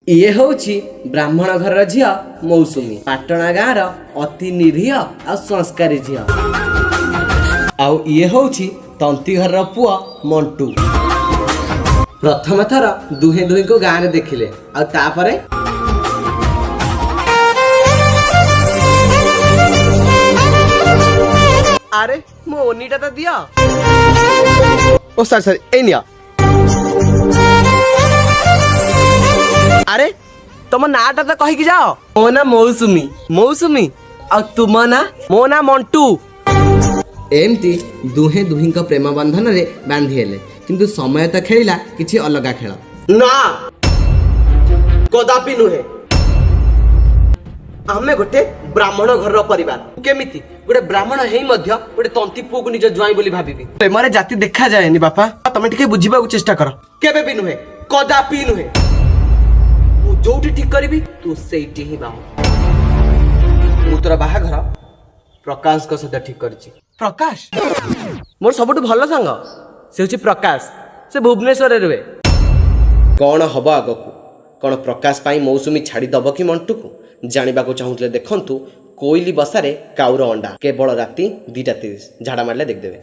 ये होची ब्राह्मण घर झिया मौसुमी पाटणा गाँव अति निरीह आ संस्कारी झिया आउ ये होची तंती घर पुआ मंटू। प्रथम थर दुहे दुही को गाँव में देखिले आ तापरे अरे मो ओनीटा तो दिया ओ सर ए निया अरे तुम नाटा तो कहीकि जाओ मो ना मौसुमी मौसुमी आ तुम ना मो ना मंटू। एमती दुहे दुही प्रेम बंधन रे बांधी हेले किंतु समय तो खेलिला किछि अलगा खेल ना कदापि नुहे। आमे गोटे ब्राह्मण घर परिवार केमिति गोटे ब्राह्मण हेई मध्य गोटे तंती पुओ को निज ज्वाई बोली भाबिबी प्रेमरे जाति देखा जाएनी बापा तमे टिके बुझिबा को चेष्टा कर केबे भी नुहे कदापि नुहे जोटी ठीक करी तू सेठी ही बाहु मु तोर बाहाघर प्रकाश को सहित ठीक करछि। प्रकाश मोर सबुठ भल सांग से होछि प्रकाश से भुवनेश्वर रे रुहे कौन हब आगकू कौन प्रकाश पाई मौसुमी छाड़ी दब कि मंटू को जानिबा को चाहूले देखंतु कोइली बसारे काउर अंडा केवल राति 2:30 झाड़ा मारले देख देबे।